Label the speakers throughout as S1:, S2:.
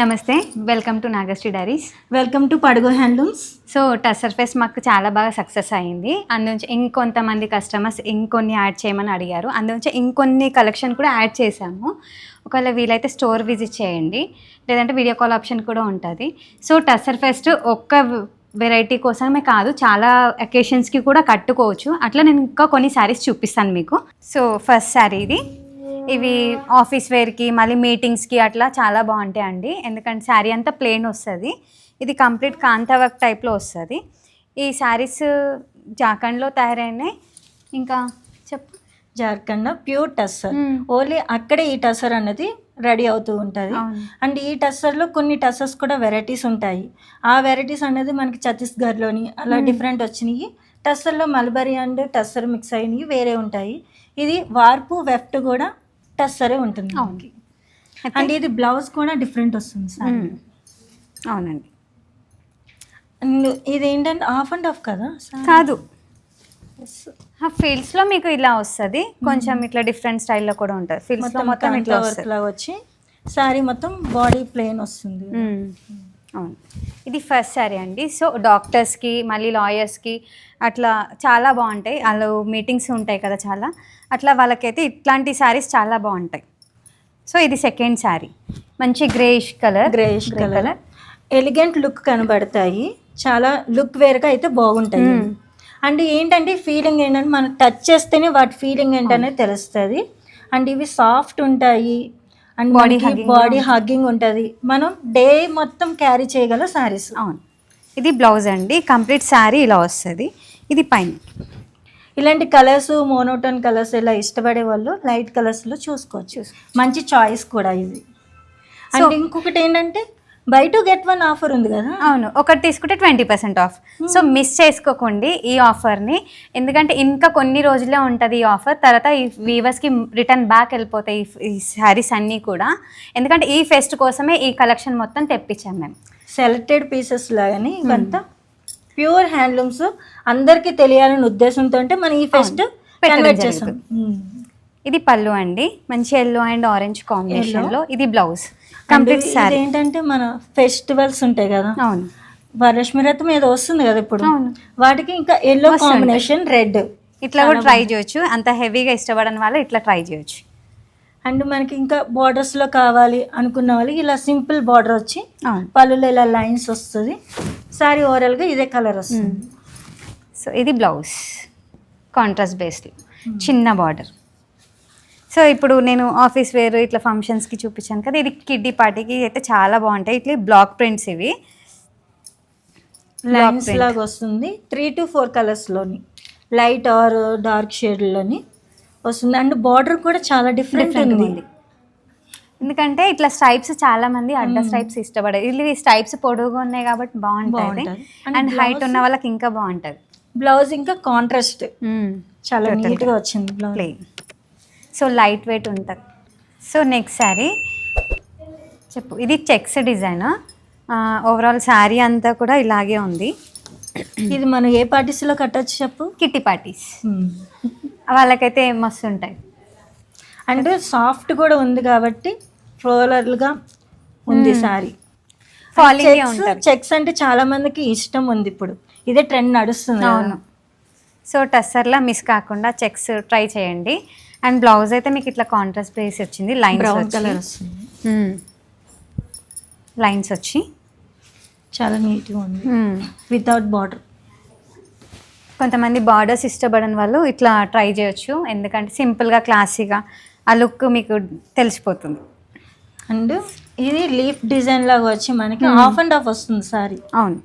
S1: నమస్తే, welcome to Nagasri diaries.
S2: Welcome to Padugu handlooms.
S1: So tussar fest మాకు చాలా బాగా సక్సెస్ అయింది. అందునుంచి ఇంకొంతమంది కస్టమర్స్ ఇంకొన్ని యాడ్ చేయమని అడిగారు. అందునుంచి ఇంకొన్ని కలెక్షన్ కూడా యాడ్ చేశాము. ఒకవేళ వీలైతే స్టోర్ విజిట్ చేయండి, లేదంటే వీడియో కాల్ ఆప్షన్ కూడా ఉంటుంది. సో టస్సర్ ఫెస్ట్ ఒక్క వెరైటీ కోసమే కాదు, చాలా అకేషన్స్కి కూడా కట్టుకోవచ్చు. అట్లా నేను ఇంకా కొన్ని శారీస్ చూపిస్తాను మీకు. సో ఫస్ట్ శారీ ఇవి ఆఫీస్ వేర్కి, మళ్ళీ మీటింగ్స్కి అట్లా చాలా బాగుంటాయండి. ఎందుకంటే శారీ అంతా ప్లెయిన్ వస్తుంది. ఇది కంప్లీట్ కాంతా వర్క్ టైప్లో వస్తుంది. ఈ శారీస్ జార్ఖండ్లో తయారైనాయి. ఇంకా చెప్పు.
S2: జార్ఖండ్ ప్యూర్ టస్సర్, ఓన్లీ అక్కడే ఈ టస్సర్ అన్నది రెడీ అవుతూ ఉంటుంది. అండ్ ఈ టస్సర్లో కొన్ని టస్సర్స్ కూడా వెరైటీస్ ఉంటాయి. ఆ వెరైటీస్ అనేది మనకి ఛత్తీస్గఢ్లోని అలా డిఫరెంట్ వచ్చినాయి. టస్సర్లో మల్బరీ అండ్ టస్సర్ మిక్స్ అయినవి వేరే ఉంటాయి. ఇది వార్పు వెఫ్ట్ కూడా టస్సరే ఉంటుంది. అండ్ ఇది బ్లౌజ్ కూడా డిఫరెంట్ వస్తుంది సార్.
S1: అవునండి.
S2: అండ్ ఇది ఏంటంటే హాఫ్ అండ్ హాఫ్ కదా?
S1: కాదు, ఫీల్డ్స్లో మీకు ఇలా వస్తుంది. కొంచెం ఇట్లా డిఫరెంట్ స్టైల్లో కూడా ఉంటుంది. ఫీల్డ్స్లో మొత్తం ఇట్లా
S2: వర్క్లా వచ్చి శారీ మొత్తం బాడీ ప్లెయిన్ వస్తుంది.
S1: అవును, ఇది ఫస్ట్ శారీ అండి. సో డాక్టర్స్కి, మళ్ళీ లాయర్స్కి అట్లా చాలా బాగుంటాయి. వాళ్ళు మీటింగ్స్ ఉంటాయి కదా చాలా, అట్లా వాళ్ళకైతే ఇట్లాంటి శారీస్ చాలా బాగుంటాయి. సో ఇది సెకండ్ శారీ, మంచి గ్రేయిష్ కలర్.
S2: ఎలిగెంట్ లుక్ కనబడతాయి, చాలా లుక్ వేరుగా అయితే బాగుంటాయి. అండ్ ఏంటంటే ఫీలింగ్ ఏంటంటే మనం టచ్ చేస్తేనే వాటి ఫీలింగ్ ఏంటనేది తెలుస్తుంది. అండ్ ఇవి సాఫ్ట్ ఉంటాయి అండ్ బాడీ హగ్గింగ్ ఉంటుంది. మనం డే మొత్తం క్యారీ చేయగల శారీస్.
S1: అవును, ఇది బ్లౌజ్ అండి. కంప్లీట్ శారీ ఇలా వస్తుంది. ఇది పైన
S2: ఇలాంటి కలర్స్, మోనోటోన్ కలర్స్ ఇలా ఇష్టపడే వాళ్ళు లైట్ కలర్స్లో చూసుకోవచ్చు. మంచి చాయిస్ కూడా ఇది. అండ్ ఇంకొకటి ఏంటంటే by to get one offer ఉంది కదా.
S1: అవును, ఒకటి తీసుకుంటే 20% ఆఫ్. సో మిస్ చేసుకోకండి ఈ ఆఫర్ని, ఎందుకంటే ఇంకా కొన్ని రోజులే ఉంటుంది ఈ ఆఫర్. తర్వాత ఈ వీవర్స్కి రిటర్న్ బ్యాక్ వెళ్ళిపోతాయి ఈ శారీస్ అన్నీ కూడా. ఎందుకంటే ఈ ఫెస్ట్ కోసమే ఈ కలెక్షన్ మొత్తం తెప్పించాం మేము.
S2: సెలెక్టెడ్ పీసెస్ లాగానే ఇవంతా ప్యూర్ హ్యాండ్లూమ్స్ అందరికీ తెలియాలనే ఉద్దేశంతో మనం ఈ ఫెస్ట్ కన్వర్ట్ చేసాం.
S1: ఇది పళ్ళు అండి, మంచి ఎల్లో అండ్ ఆరెంజ్ కాంబినేషన్లో. ఇది బ్లౌజ్. కంప్లీట్ శారీ
S2: ఏంటంటే మన ఫెస్టివల్స్ ఉంటాయి కదా.
S1: అవును,
S2: వరలక్ష్మి వ్రతం ఏదో వస్తుంది కదా ఇప్పుడు, వాటికి ఇంకా ఎల్లో కాంబినేషన్ రెడ్
S1: ఇట్లా కూడా ట్రై చేయొచ్చు. అంత హెవీగా ఇష్టపడని వాళ్ళు ఇట్లా ట్రై చేయొచ్చు.
S2: అండ్ మనకి ఇంకా బార్డర్స్లో కావాలి అనుకున్న వాళ్ళకి ఇలా సింపుల్ బార్డర్ వచ్చి పళ్ళులో ఇలా లైన్స్ వస్తుంది. శారీ ఓవరాల్గా ఇదే కలర్ వస్తుంది.
S1: సో ఇది బ్లౌజ్, కాంట్రాస్ట్ బేస్డ్ చిన్న బార్డర్. సో ఇప్పుడు నేను ఆఫీస్ వేర్ ఇట్లా ఫంక్షన్స్కి చూపించాను కదా, ఇది కిడ్డీ పార్టీకి అయితే చాలా బాగుంటాయి. ఇట్లా బ్లాక్ ప్రింట్స్, ఇవి
S2: లైన్స్ లాగా వస్తుంది. 3 to 4 కలర్స్లోని లైట్ ఆర్ డార్క్ షేడ్లోని వస్తుంది. అండ్ బార్డర్ కూడా చాలా డిఫరెంట్ ఉంది.
S1: ఎందుకంటే ఇట్లా స్ట్రైప్స్ చాలా మంది అడ్డ స్ట్రైప్స్ ఇష్టపడరు. ఇవి స్ట్రైప్స్ పొడుగుగా ఉన్నాయి కాబట్టి బాగుంటుంది. అండ్ హైట్ ఉన్న వాళ్ళకి ఇంకా బాగుంటుంది.
S2: బ్లౌజ్ ఇంకా కాంట్రాస్ట్ చాలా నీట్గా వచ్చింది బ్లౌజ్.
S1: సో లైట్ వెయిట్ ఉంటుంది. సో నెక్స్ట్ శారీ చెప్పు. ఇది చెక్స్ డిజైన్. ఓవరాల్ శారీ అంతా కూడా ఇలాగే ఉంది.
S2: ఇది మనం ఏ పార్టీస్లో కట్టచ్చు చెప్పు?
S1: కిట్టి పార్టీస్ వాళ్ళకైతే మస్తు ఉంటాయి.
S2: అండ్ సాఫ్ట్ కూడా ఉంది కాబట్టి ఫ్లోరల్గా ఉంది శారీ. చెక్స్ అంటే చాలా మందికి ఇష్టం ఉంది, ఇప్పుడు ఇదే ట్రెండ్ నడుస్తుంది.
S1: అవును, సో టస్సర్లా మిస్ కాకుండా చెక్స్ ట్రై చేయండి. అండ్ బ్లౌజ్ అయితే మీకు ఇట్లా కాంట్రాస్ట్ బేస్ వచ్చింది. లైన్స్ వచ్చి
S2: చాలా నీట్గా ఉంది వితౌట్ బార్డర్.
S1: కొంతమంది బార్డర్స్ ఇష్టపడని వాళ్ళు ఇట్లా ట్రై చేయొచ్చు, ఎందుకంటే సింపుల్గా క్లాసీగా ఆ లుక్ మీకు తెలిసిపోతుంది.
S2: అండ్ ఇది లీఫ్ డిజైన్ లాగా వచ్చి మనకి హాఫ్ అండ్ హాఫ్ వస్తుంది సారీ.
S1: అవును,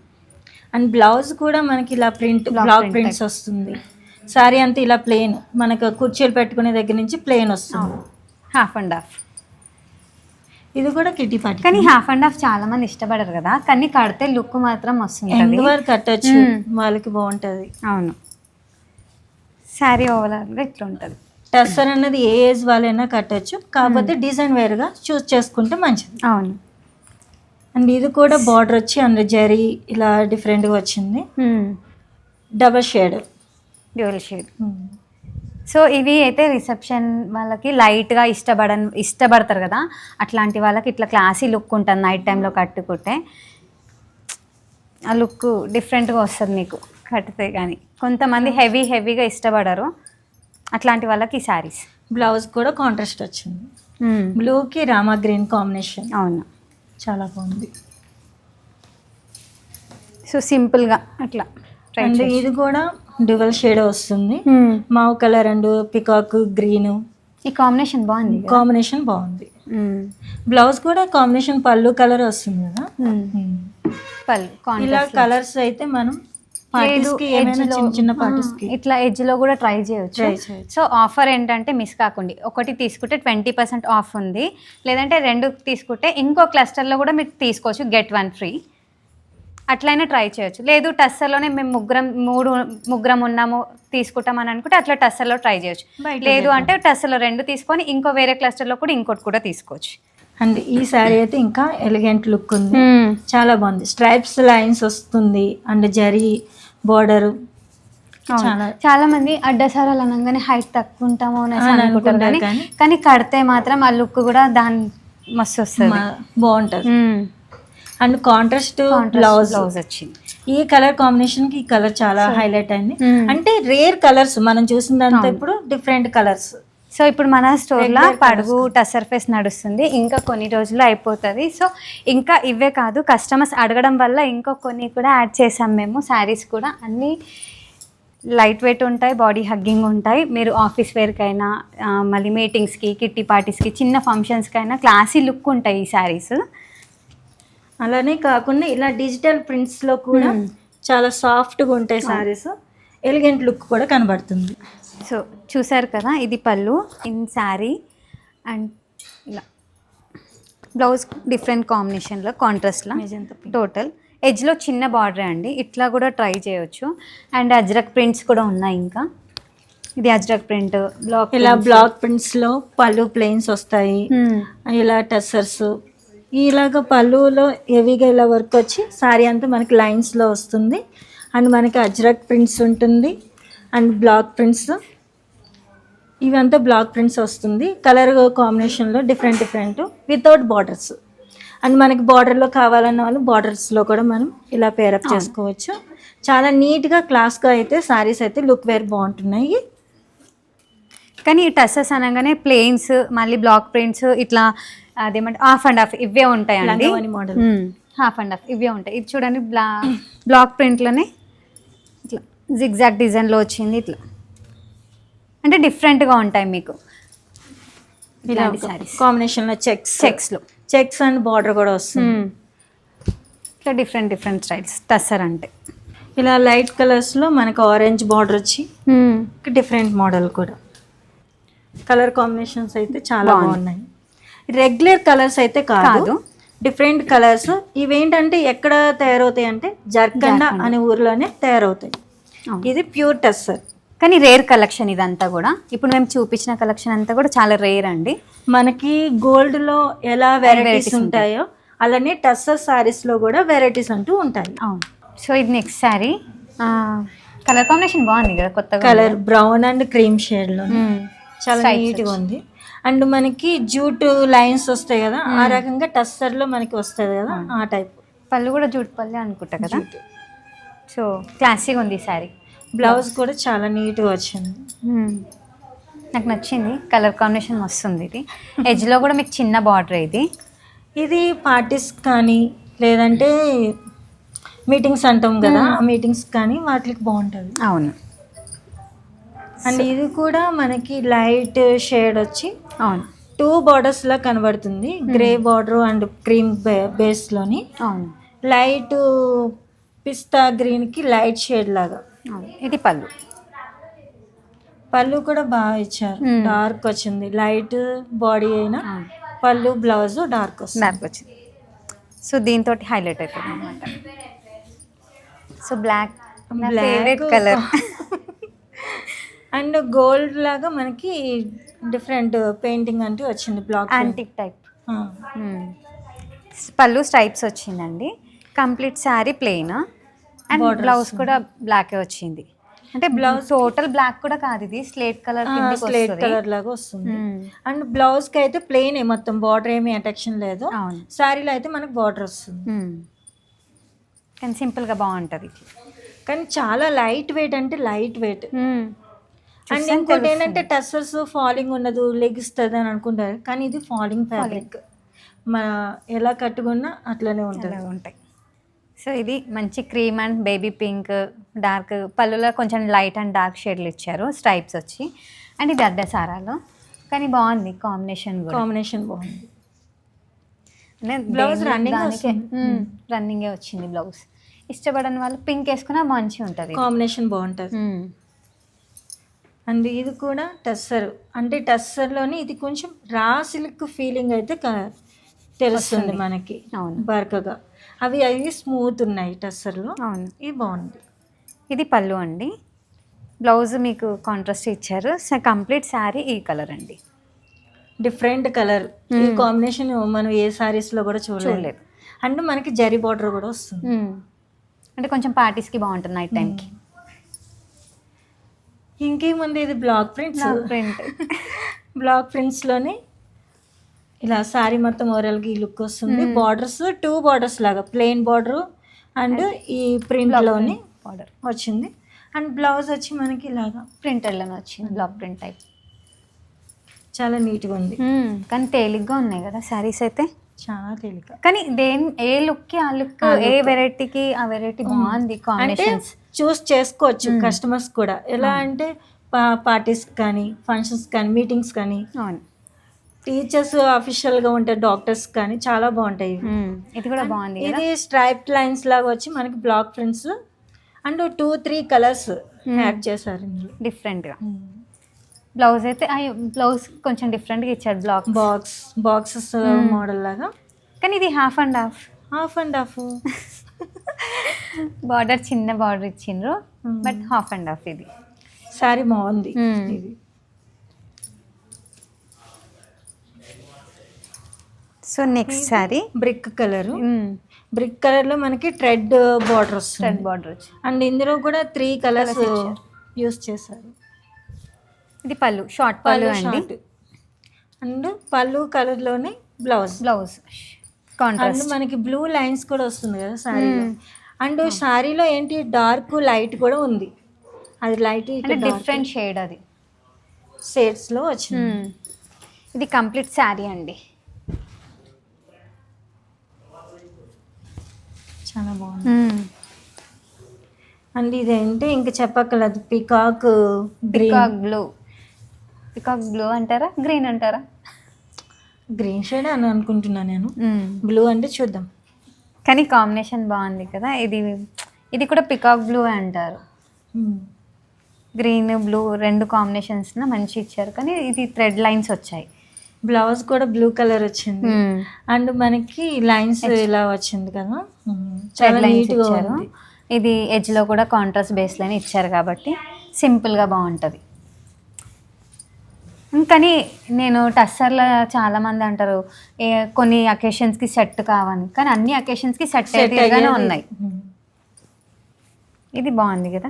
S2: అండ్ బ్లౌజ్ కూడా మనకి ఇలా బ్లాక్ ప్రింట్స్ వస్తుంది. శారీ అంతా ఇలా ప్లెయిన్, మనకు కుర్చీలు పెట్టుకునే దగ్గర నుంచి ప్లెయిన్ వస్తుంది.
S1: Half and half.
S2: ఇది కూడా కిడ్డీ పార్టీ,
S1: కానీ హాఫ్ అండ్ హాఫ్ చాలా మంది ఇష్టపడరు కదా, కానీ కడితే లుక్ మాత్రం వస్తుంది.
S2: ఎందువరకు కట్టచ్చు, వాళ్ళకి బాగుంటుంది.
S1: అవును, శారీ ఓవరాల్గా ఇట్లా ఉంటుంది.
S2: టస్సర్ అన్నది ఏ ఏజ్ వాళ్ళైనా కట్టచ్చు, కాకపోతే డిజైన్ వేరుగా చూస్ చేసుకుంటే మంచిది.
S1: అవును.
S2: అండ్ ఇది కూడా బార్డర్ వచ్చి అందులో జరీ ఇలా డిఫరెంట్గా వచ్చింది. Double shade,
S1: dual shade. So ఇవి అయితే రిసెప్షన్ వాళ్ళకి లైట్గా ఇష్టపడతారు కదా, అట్లాంటి వాళ్ళకి ఇట్లా క్లాసీ లుక్ ఉంటుంది. నైట్ టైంలో కట్టుకుంటే ఆ లుక్ డిఫరెంట్గా వస్తుంది మీకు కడితే. కానీ కొంతమంది హెవీగా ఇష్టపడరు, అట్లాంటి వాళ్ళకి ఈ శారీస్.
S2: బ్లౌజ్ కూడా కాంట్రాస్ట్ వచ్చింది, బ్లూకి రామా గ్రీన్ కాంబినేషన్.
S1: అవును,
S2: చాలా బాగుంది.
S1: సో సింపుల్గా అట్లా
S2: అండ్ ఇది కూడా డ్యువల్ షేడ్ వస్తుంది, మావ్ కలర్ అండ్ పికాక్ గ్రీన్.
S1: ఈ కాంబినేషన్ బాగుంది,
S2: కాంబినేషన్ బాగుంది. బ్లౌజ్ కూడా కాంబినేషన్ పళ్ళు కలర్ వస్తుంది కదా.
S1: పళ్ళు
S2: ఇలా కలర్స్ అయితే మనం చిన్న పార్టీస్ కి
S1: ఇట్లా ఎడ్జ్ లో కూడా ట్రై చేయొచ్చు. సో ఆఫర్ ఏంటంటే మిస్ కాకండి, ఒకటి తీసుకుంటే 20% ఆఫ్ ఉంది, లేదంటే 2 తీసుకుంటే ఇంకో క్లస్టర్లో కూడా మీరు తీసుకోవచ్చు, గెట్ 1 ఫ్రీ. అట్లయినా ట్రై చేయొచ్చు. లేదు టస్సర్లోనే మేము ముగ్గురం ఉన్నాము తీసుకుంటామని అనుకుంటే అట్లా టస్సర్లో ట్రై చేయొచ్చు. లేదు అంటే టస్సర్లో 2 తీసుకొని ఇంకో వేరే క్లస్టర్లో కూడా ఇంకోటి కూడా తీసుకోవచ్చు.
S2: అండ్ ఈ శారీ అయితే ఇంకా ఎలిగెంట్ లుక్ ఉంది, చాలా బాగుంది. స్ట్రైప్స్ లైన్స్ వస్తుంది అండ్ జరీ బోర్డర్.
S1: చాలా మంది అడ్డసారాలు అనగానే హైట్ తక్కువ ఉంటాము అనేసి అనుకుంటారు, కానీ కడితే మాత్రం ఆ లుక్ కూడా దాని మస్తు వస్తుంది,
S2: బాగుంటుంది. అండ్ కాంట్రాస్ట్ బ్లౌజ్
S1: వచ్చింది.
S2: ఈ కలర్ కాంబినేషన్ కి ఈ కలర్ చాలా హైలైట్ అయింది. అంటే రేర్ కలర్స్ మనం చూసిందంతా ఇప్పుడు డిఫరెంట్ కలర్స్.
S1: సో ఇప్పుడు మన స్టోర్లో పడుగు టసర్ ఫేస్ నడుస్తుంది, ఇంకా కొన్ని రోజుల్లో అయిపోతుంది. సో ఇంకా ఇవే కాదు, కస్టమర్స్ అడగడం వల్ల ఇంకా కొన్ని కూడా యాడ్ చేసాం మేము. శారీస్ కూడా అన్నీ లైట్ వెయిట్ ఉంటాయి, బాడీ హగ్గింగ్ ఉంటాయి. మీరు ఆఫీస్ వేర్కైనా మళ్ళీ మీటింగ్స్కి, కిట్టి పార్టీస్కి, చిన్న ఫంక్షన్స్కైనా క్లాసీ లుక్ ఉంటాయి ఈ శారీస్.
S2: అలానే కాకుండా ఇలా డిజిటల్ ప్రింట్స్లో కూడా చాలా సాఫ్ట్గా ఉంటాయి శారీస్, ఎలిగెంట్ లుక్ కూడా కనబడుతుంది.
S1: సో చూసారు కదా, ఇది పళ్ళు ఇన్ శారీ అండ్ ఇలా బ్లౌజ్ డిఫరెంట్ కాంబినేషన్లో కాంట్రాస్ట్లో టోటల్ ఎడ్జ్లో చిన్న బార్డర్ అండి. ఇట్లా కూడా ట్రై చేయొచ్చు. అండ్ అజ్రక్ ప్రింట్స్ కూడా ఉన్నాయి. ఇంకా ఇది అజ్రక్ ప్రింట్
S2: బ్లాక్ ప్రింట్స్లో పళ్ళు ప్లెయిన్స్ వస్తాయి, ఇలా టసర్స్ ఇలాగ పళ్ళులో హెవీగా ఇలా వర్క్ వచ్చి శారీ అంతా మనకి లైన్స్లో వస్తుంది. అండ్ మనకి అజ్రక్ ప్రింట్స్ ఉంటుంది అండ్ బ్లాక్ ప్రింట్స్, ఇవంతా బ్లాక్ ప్రింట్స్ వస్తుంది. కలర్ కాంబినేషన్లో డిఫరెంట్ వితౌట్ బార్డర్స్. అండ్ మనకి బార్డర్లో కావాలన్న వాళ్ళు బార్డర్స్లో కూడా మనం ఇలా పేరప్ చేసుకోవచ్చు. చాలా నీట్గా క్లాస్గా అయితే శారీస్ అయితే లుక్ వేర్ బాగుంటున్నాయి.
S1: కానీ ఈ టసెస్ అనగానే ప్లెయిన్స్, మళ్ళీ బ్లాక్ ప్రింట్స్, ఇట్లా అదేమంటే హాఫ్ అండ్ హాఫ్ ఇవే ఉంటాయండి.
S2: మోడల్
S1: హాఫ్ అండ్ హాఫ్ ఇవే ఉంటాయి. ఇది చూడండి, బ్లాక్ ప్రింట్లోనే ఇట్లా జిగ్జాగ్ డిజైన్లో వచ్చింది. ఇట్లా అంటే డిఫరెంట్గా ఉంటాయి మీకు ఇలాంటి శారీస్.
S2: కాంబినేషన్లో చెక్స్ అండ్ బార్డర్ కూడా వస్తుంది.
S1: ఇట్లా డిఫరెంట్ స్టైల్స్ టస్సర్ అంటే.
S2: ఇలా లైట్ కలర్స్లో మనకు ఆరెంజ్ బార్డర్ వచ్చి డిఫరెంట్ మోడల్ కూడా. కలర్ కాంబినేషన్స్ అయితే చాలా బాగున్నాయి. రెగ్యులర్ కలర్స్ అయితే కాదు, డిఫరెంట్ కలర్స్. ఇవేంటంటే ఎక్కడ తయారవుతాయి అంటే జర్కండ అనే ఊర్లోనే తయారవుతాయి. ఇది ప్యూర్ టస్సర్,
S1: కానీ రేర్ కలెక్షన్ ఇదంతా కూడా. ఇప్పుడు మేము చూపించిన కలెక్షన్ అంతా కూడా చాలా రేర్ అండి.
S2: మనకి గోల్డ్లో ఎలా వెరైటీస్ ఉంటాయో అలానే టస్సర్ శారీస్లో కూడా వెరైటీస్ అంటూ ఉంటాయి.
S1: అవును. సో ఇది నెక్స్ట్ శారీ, కలర్ కాంబినేషన్ బాగుంది కదా, కొత్తగా
S2: కలర్ బ్రౌన్ అండ్ క్రీమ్ షేడ్లో చాలా నీట్గా ఉంది. అండ్ మనకి జూట్ లైన్స్ వస్తాయి కదా, ఆ రకంగా టస్సర్లో మనకి వస్తుంది కదా, ఆ టైప్.
S1: పళ్ళు కూడా జూట్ పళ్ళు అనుకుంటా కదా. సో క్లాసీగా ఉంది శారీ.
S2: బ్లౌజ్ కూడా చాలా నీట్గా వచ్చింది,
S1: నాకు నచ్చింది. కలర్ కాంబినేషన్ వస్తుంది. ఇది ఎడ్జ్లో కూడా మీకు చిన్న బార్డర్.
S2: ఇది పార్టీస్ కానీ లేదంటే మీటింగ్స్ అంటాం కదా, ఆ మీటింగ్స్ కానీ వాటికి బాగుంటుంది.
S1: అవును.
S2: అండ్ ఇది కూడా మనకి లైట్ షేడ్ వచ్చి
S1: అవును
S2: 2 బార్డర్స్ లా కనబడుతుంది. Grey border and cream base లోని.
S1: అవును.
S2: లైట్ పిస్తా గ్రీన్ కి లైట్ షేడ్ లాగా.
S1: ఇది పళ్ళు.
S2: పళ్ళు కూడా బాగా ఇచ్చారు, డార్క్ వచ్చింది. లైట్ బాడీ అయినా పళ్ళు బ్లౌజ్ డార్క్
S1: వచ్చింది. సో దీంతో హైలైట్ అవుతుంది అనమాట. So black colour
S2: and gold లాగా మనకి డిఫరెంట్ పెయింటింగ్ అంటూ వచ్చింది, బ్లాక్
S1: యాంటిక్ టైప్. పళ్ళు స్ట్రైప్స్ వచ్చిందండి. Complete sari plain and blouse కూడా బ్లాకే వచ్చింది. అంటే బ్లౌజ్ టోటల్ బ్లాక్ కూడా కాదు, ఇది స్లేట్ కలర్
S2: స్లేట్ కలర్ లాగా వస్తుంది. అండ్ బ్లౌజ్ కి అయితే ప్లెయిన్ మొత్తం, బార్డర్ ఏమి అటాక్షన్ లేదు.
S1: అవును.
S2: శారీలో అయితే మనకు బార్డర్ వస్తుంది.
S1: కానీ సింపుల్ గా బాగుంటది.
S2: కానీ చాలా లైట్ వెయిట్, అంటే లైట్ వెయిట్. అండ్ ఇంకోటి ఏంటంటే టస్సర్స్ ఫాలింగ్ ఉండదు, లెగిస్తుంది అని అనుకుంటారు, కానీ ఇది ఫాలింగ్ ఫ్యాబ్రిక్. మన ఎలా కట్టుకున్నా అట్లనే ఉంటాయి.
S1: సో ఇది మంచి cream and baby pink, dark పళ్ళులో కొంచెం లైట్ అండ్ డార్క్ షేడ్లు ఇచ్చారు, స్ట్రైప్స్ వచ్చి. అండ్ ఇది అడ్డ సారాలో, కానీ బాగుంది కాంబినేషన్
S2: బాగుంది.
S1: బ్లౌజ్ రన్నింగే వచ్చింది బ్లౌజ్. ఇష్టపడని వాళ్ళు పింక్ వేసుకున్నా మంచిగా ఉంటుంది,
S2: కాంబినేషన్ బాగుంటుంది. అండ్ ఇది కూడా టస్సర్, అంటే టస్సర్లోని ఇది కొంచెం రా సిల్క్ ఫీలింగ్ అయితే తెలుస్తుంది మనకి.
S1: అవును,
S2: బరకగా అవి స్మూత్ ఉన్నాయి టస్సర్లో.
S1: అవును,
S2: ఇది బాగుంది.
S1: ఇది పళ్ళు అండి. బ్లౌజ్ మీకు కాంట్రాస్ట్ ఇచ్చారు. కంప్లీట్ శారీ ఈ కలర్ అండి,
S2: డిఫరెంట్ కలర్. ఈ కాంబినేషన్ మనం ఏ సారీస్ లో కూడా చూడలేదు. అండ్ మనకి జరీ బార్డర్ కూడా వస్తుంది,
S1: అంటే కొంచెం పార్టీస్ కి బాగుంటుంది నైట్ టైం కి.
S2: ఇంకేముంది, ఇది బ్లాక్ ప్రింట్. బ్లాక్ ప్రింట్స్ లోనే ఇలా సారీ మొత్తం ఓవరాల్ గా ఈ లుక్ వస్తుంది. బార్డర్స్ 2 బార్డర్స్ లాగా, ప్లెయిన్ బార్డర్ అండ్ ఈ ప్రింట్ లోనే బార్డర్ వచ్చింది. అండ్ బ్లౌజ్ వచ్చి మనకి ఇలాగా
S1: ప్రింటెడ్ లోనే వచ్చింది, బ్లాక్ ప్రింట్ టైప్.
S2: చాలా నీట్గా ఉంది.
S1: కానీ తేలిగ్గా ఉన్నాయి కదా శారీస్ అయితే,
S2: చాలా తేలిక.
S1: కానీ ఏ లుక్ కి ఆ లుక్, ఏ వెరైటీకి ఆ వెరైటీ బాగుంది. కాంబినేషన్స్
S2: చూస్ చేసుకోవచ్చు కస్టమర్స్ కూడా. ఎలా అంటే పార్టీస్ కానీ, ఫంక్షన్స్ కానీ, మీటింగ్స్ కానీ, టీచర్స్ అఫీషియల్ గా ఉంటే డాక్టర్స్ కానీ చాలా బాగుంటాయి.
S1: ఇది కూడా బాగుంది.
S2: ఇది స్ట్రైప్ లైన్స్ లాగా వచ్చి మనకి block prints and 2-3 colours add చేశారు ఇందులో
S1: డిఫరెంట్ గా. బ్లౌజ్ అయితే బ్లౌజ్ కొంచెం డిఫరెంట్ గా ఇచ్చాడు,
S2: బాక్సెస్ మోడల్ లాగా.
S1: కానీ ఇది హాఫ్ అండ్ హాఫ్ బార్డర్, చిన్న బార్డర్ ఇచ్చిండ్రు, బట్ హాఫ్ అండ్ హాఫ్. ఇది
S2: సారీ బాగుంది. ఇది
S1: so next sorry
S2: brick colour. Brick colour లో మనకి థ్రెడ్ బార్డర్ వస్తుంది. అండ్ ఇందులో కూడా 3 కలర్స్ యూస్ చేశారు.
S1: ఇది పళ్ళు, షార్ట్ పళ్ళు అండి.
S2: అండ్ పళ్ళు కలర్ లోనే బ్లౌజ్ అండ్ మనకి బ్లూ లైన్స్ కూడా వస్తుంది కదా సారీలో. అండ్ సారీలో ఏంటి డార్క్ లైట్ కూడా ఉంది, అది లైట్
S1: డిఫరెంట్ షేడ్, అది
S2: షేడ్స్ లో వచ్చింది.
S1: ఇది కంప్లీట్ శారీ అండి,
S2: చాలా బాగుంది. అండ్ ఇదేంటి ఇంకా చెప్పక్కర్లేదు, పికాక్
S1: బ్లూ అంటారా, గ్రీన్ అంటారా?
S2: గ్రీన్ షేడ్ అని అనుకుంటున్నా నేను. బ్లూ అంటే చూద్దాం.
S1: కానీ కాంబినేషన్ బాగుంది కదా. ఇది కూడా పికాక్ బ్లూ అంటారు. గ్రీన్ బ్లూ 2 కాంబినేషన్స్ మంచి ఇచ్చారు, కానీ ఇది థ్రెడ్ లైన్స్ వచ్చాయి.
S2: బ్లౌజ్ కూడా బ్లూ కలర్ వచ్చింది. అండ్ మనకి లైన్స్ ఇలా వచ్చింది కదా, చాలా నీట్ గా ఉంది.
S1: ఇది ఎడ్జ్ లో కూడా కాంట్రాస్ట్ బేస్ లైన్ ఇచ్చారు కాబట్టి సింపుల్ గా బాగుంటది. కానీ నేను టస్సర్లో చాలా మంది అంటారు కొన్ని అకేషన్స్ కి సెట్ కావని, కానీ అన్ని అకేషన్స్ కి సెట్ అయ్యేగానే ఉన్నాయి. ఇది బాగుంది కదా,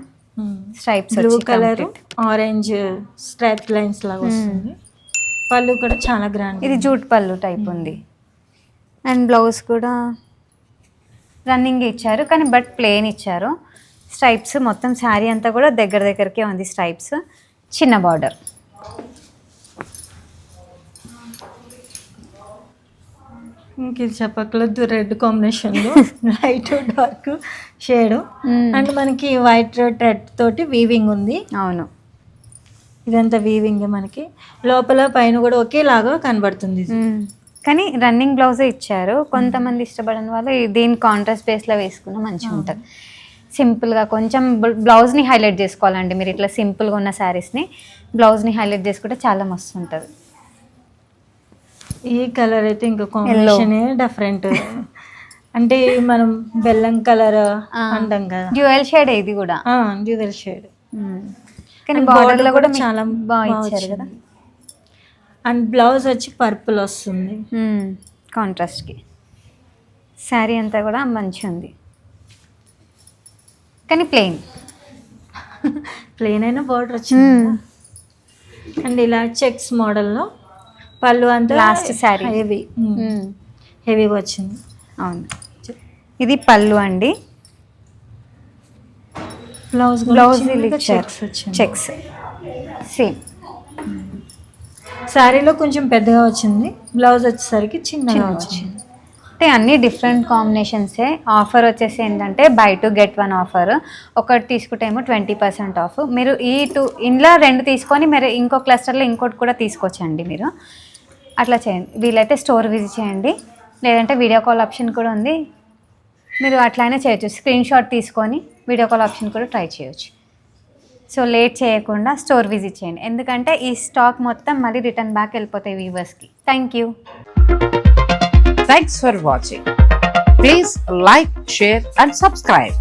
S1: stripes
S2: blue colour orange stripe lines లాగా వస్తుంది. పళ్ళు కూడా చాలా గ్రాండ్,
S1: ఇది జూట్ పళ్ళు టైప్ ఉంది. అండ్ బ్లౌజ్ కూడా రన్నింగ్ ఇచ్చారు, కానీ బట్ ప్లెయిన్ ఇచ్చారు. స్ట్రైప్స్ మొత్తం శారీ అంతా కూడా దగ్గరకే ఉంది స్ట్రైప్స్, చిన్న బార్డర్.
S2: ఇంక ఇది చెప్పక్కర్లేదు, రెడ్ కాంబినేషన్లో లైట్ డార్క్ షేడ్. అండ్ మనకి వైట్ థ్రెడ్ తోటి వీవింగ్ ఉంది.
S1: అవును,
S2: ఇదంతా వీవింగ్ మనకి లోపల పైన కూడా ఒకేలాగా కనబడుతుంది.
S1: కానీ రన్నింగ్ బ్లౌజే ఇచ్చారు. కొంతమంది ఇష్టపడని వాళ్ళు దీని కాంట్రాస్ట్ బేస్లో వేసుకున్న మంచిగా ఉంటుంది. సింపుల్గా కొంచెం బ్లౌజ్ని హైలైట్ చేసుకోవాలండి మీరు. ఇట్లా సింపుల్గా ఉన్న శారీస్ని బ్లౌజ్ని హైలైట్ చేసుకుంటే చాలా మస్తు ఉంటుంది.
S2: ఈ కలర్ అయితే ఇంకా కాంబినేషన్ డిఫరెంట్, అంటే మనం బెల్లం కలర్ అంటాం కదా,
S1: డ్యూయల్ షేడ్. ఇది కూడా
S2: డ్యూయల్ షేడ్,
S1: కానీ బార్డర్లో కూడా చాలా బాగా ఇచ్చారు కదా.
S2: అండ్ బ్లౌజ్ వచ్చి పర్పుల్ వస్తుంది
S1: కాంట్రాస్ట్కి. శారీ అంతా కూడా మంచిగా ఉంది, కానీ ప్లెయిన్.
S2: ప్లెయిన్ అయినా బార్డర్ వచ్చింది కదా. అండ్ ఇలా చెక్స్ మోడల్లో పళ్ళు అంతా
S1: లాస్ట్ శారీ
S2: హెవీగా వచ్చింది.
S1: అవును, ఇది పళ్ళు అండి.
S2: Blouse
S1: checks checks same.
S2: శారీలో కొంచెం పెద్దగా వచ్చింది, బ్లౌజ్ వచ్చేసరికి చిన్నగా వచ్చింది.
S1: అంటే అన్ని డిఫరెంట్ కాంబినేషన్సే. ఆఫర్ వచ్చేసి ఏంటంటే బై 2 get 1 ఆఫర్. ఒకటి తీసుకుంటే ఏమో 20% ఆఫ్. మీరు ఈ 2 ఇంట్లో 2 తీసుకొని మీరు ఇంకో క్లస్టర్లో ఇంకోటి కూడా తీసుకోవచ్చండి. మీరు అట్లా చేయండి. వీలైతే స్టోర్ విజిట్ చేయండి, లేదంటే వీడియో కాల్ ఆప్షన్ కూడా ఉంది. మీరు అట్లనే చేయొచ్చు, స్క్రీన్ షాట్ తీసుకొని వీడియో కాల్ ఆప్షన్ కూడా ట్రై చేయొచ్చు. సో లేట్ చేయకుండా స్టోర్ విజిట్ చేయండి, ఎందుకంటే ఈ స్టాక్ మొత్తం మళ్ళీ రిటర్న్ బ్యాక్ వెళ్ళిపోతాయి వ్యూవర్స్కి. Thank you.
S3: Thanks for watching. Please like, share and subscribe.